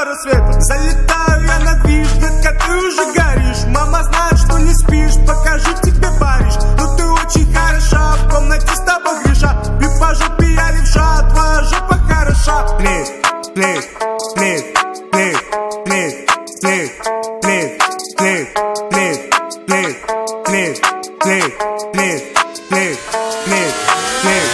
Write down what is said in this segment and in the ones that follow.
рассвета. Залетаю я на движ, детка, ты уже горишь. Мама знает, что не спишь, покажу тебе Париж. Ну ты очень хороша, в комнате с тобой греша. И по жопе я левша, твоя жопа хороша. Плит, плит, плит, плит, плит, плит, плит, плит, плит, плит, плит, плит, плит, плит, плит, плит.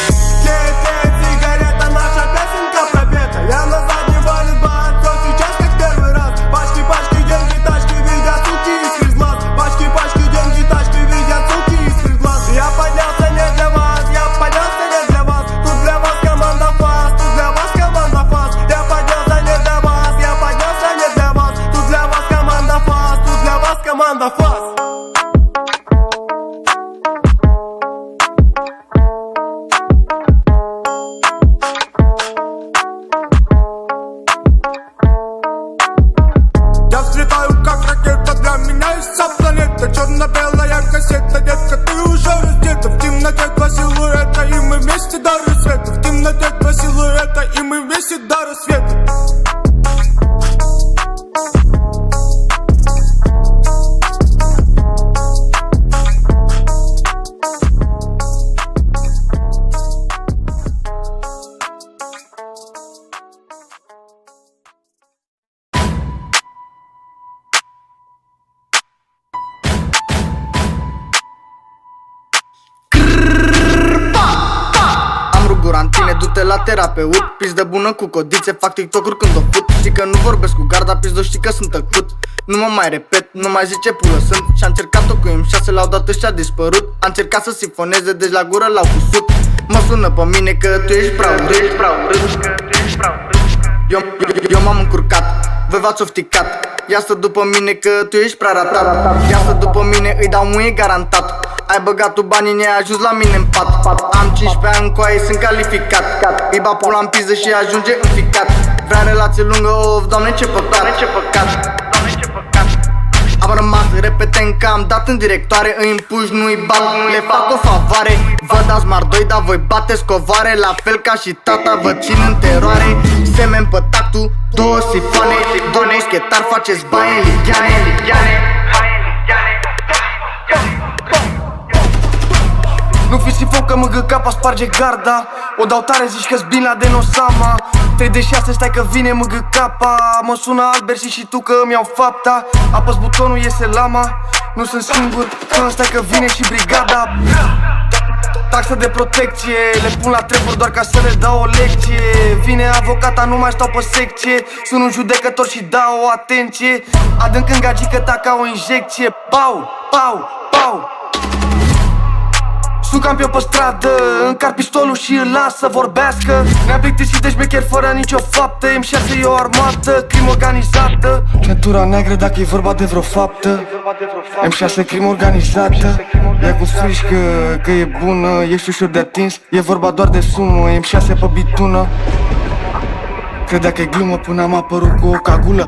Сигарета, наша песенка пропета. Я на заднем волейболе, то сейчас как первый раз. Пачки, пачки, деньги, тачки, видят суки из глаз. Пачки, пачки, деньги, тачки, видят суки из глаз. Я поднялся не для вас, я поднялся не для вас. Тут для вас команда фас, тут для вас команда фас. Я поднялся не для вас, я поднялся не для вас. Тут для вас команда фас, тут для вас команда фас. Я взлетаю как ракета, для меня есть вся планета. Черно-белая кассета, детка, ты уже раздета. В темноте два силуэта, и мы вместе до рассвета. В темноте два силуэта, и мы вместе до рассвета. Tine, du-te la terapeut. Pizdă bună cu codițe, fac TikTok-uri când o fut. Știi că nu vorbesc cu garda, pizdo, știi că sunt tăcut. Nu mă mai repet, nu mai zice pulă sunt. Și-a încercat-o cu M6, l-au dat și-a dispărut. A încercat să sifoneze, deci la gură l-au cusut. Mă sună pe mine că tu ești prea urât. Eu m-am încurcat, voi v-ați ofticat. Ia stă după mine că tu ești prea ratat. Ia stă după mine, îi dau muie garantat. Ai băgat tu banii, ne-ai ajuns la mine în pat. Am 15 ani cu aia, sunt calificat. Îi ba pula în piză și ajunge în ficat. Vrea relație lungă, of, Doamne ce păcat. Am rămas repete încă am dat în directoare. Îi împuși, nu-i bat, le fac o favoare. Vă dați mardoi, dar voi bateți covoare. La fel ca și tata, vă țin în teroare. Semen pe tactul, două sifoane. Doamne, schetar, faceți bani în ligheane. Nu fi sifon că mângă capa sparge garda. O dau tare, zici că-s Bin Laden Osama. 3 de 6, stai că vine mângă capa. Mă sună Albert și tu că îmi iau fapta. Apăs butonul, iese lama. Nu sunt singur, stai că vine și brigada. Taxă de protecție, le pun la treburi doar ca să le dau o lecție. Vine avocata, nu mai stau pe secție. Sunt un judecător și dau o atenție. Adânc în gagică ta ca o injecție. Pau, pau, pau. Sunt campion pe stradă, încar pistolul și îl las să vorbească. Ne-am plictisit de șmecher fără nicio faptă. M6 e o armată, crimă organizată. Centura neagră dacă e vorba de vreo faptă. M6 crimă organizată. Ia cu frișcă că e bună, ești ușor de atins. E vorba doar de sumă, M6 pe bitună. Credea că e glumă până am apărut cu o cagulă.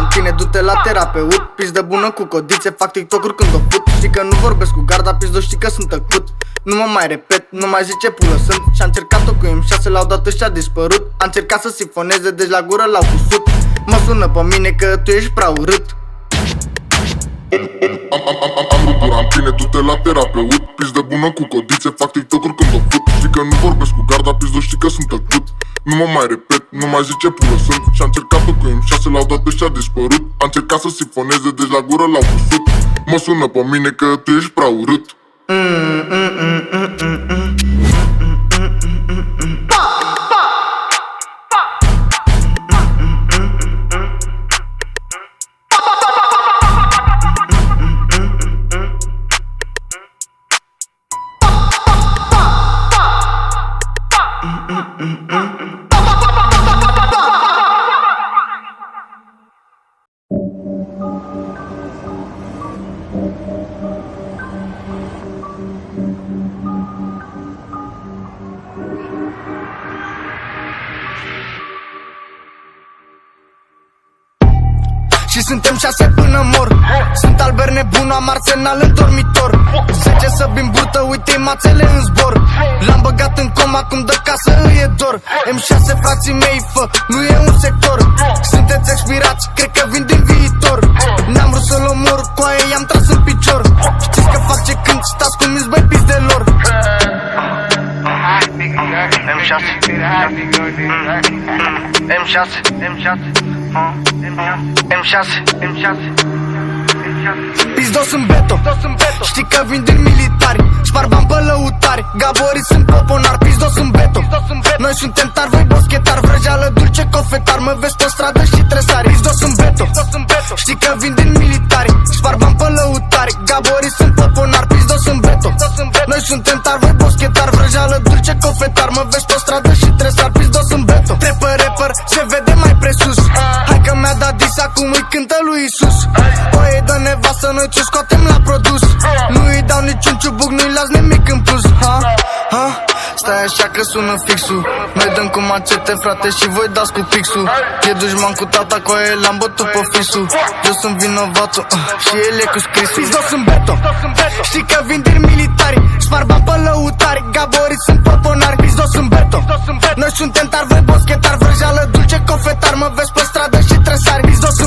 Tine, du-te la terapeut. Pizdă bună cu codițe, fac TikTok-uri când o fut. Știi că nu vorbesc cu garda, pizdo, știi că sunt tăcut. Nu mă mai repet, nu mai zice pulă sunt. Și-a încercat-o cu M6, l-au dat și-a dispărut. A încercat să sifoneze, deci la gură l-au cusut. Mă sună pe mine că tu ești prea urât. Am rutura în tine, du-te la terapeut. Pizdă bună cu codițe, fac TikTok-uri când o fut. Știi că nu vorbesc cu garda, pizdo, știi că sunt tăcut. Nu mă mai repet, nu mai zice pulă sunt. Și-a încercat-o cu M6, l-au dat și-a dispărut. A încercat să sifoneze, deci la gură l-au cusut. Mă sună pe mine că tu ești prea urât. Și Și suntem 6 până mor. Sunt Albert nebun, am arsenal în dormitor. 10 să bim burtă, uite-i mațele în zbor. L-am băgat în coma, acum de casă îi e dor. M6 frații mei, fă, nu e un sector. Sunteți expirați, cred că vin din viitor. N-am vrut să-l omor, cu aia i-am tras în picior. Știți că fac ce când stați cu minți, băi, pis de lor. M6 Pizdos în beto, știi că vin din militari. Spar bani pe lăutari, gaborii sunt poponari. Pizdos în beto, noi suntem tari, voi boschetari. Vrăjeală dulce, cofetar, mă vezi pe stradă și tresari. Pizdos în beto, știi că vin din militari. Spar bani pe lăutari, gaborii sunt poponari. Pizdos în beto, noi suntem tari, voi boschetari. Vrăjeală dulce, cofetar, mă vezi pe stradă și tresari. Pizdos în beto, trepă rapper, se vede mai presus. Hai că mi-a dat dis, acum îi cântă lui Isus. Oie de nevastă, noi ce scoatem la produs. Nu îi dau niciun ciubuc, nu-i las nimic în plus. Stai așa că sună fixul. Noi dăm cu macete, frate, și voi dați cu pixul. E dușman cu tata, cu aia l-am bătut pe fisul. Eu sunt vinovatul, și el e cu scrisul. Pizdos în beto, știi că vin din militari. Spar bani pe lăutari, gaborii sunt poponari. Pizdos în beto, noi suntem tari, voi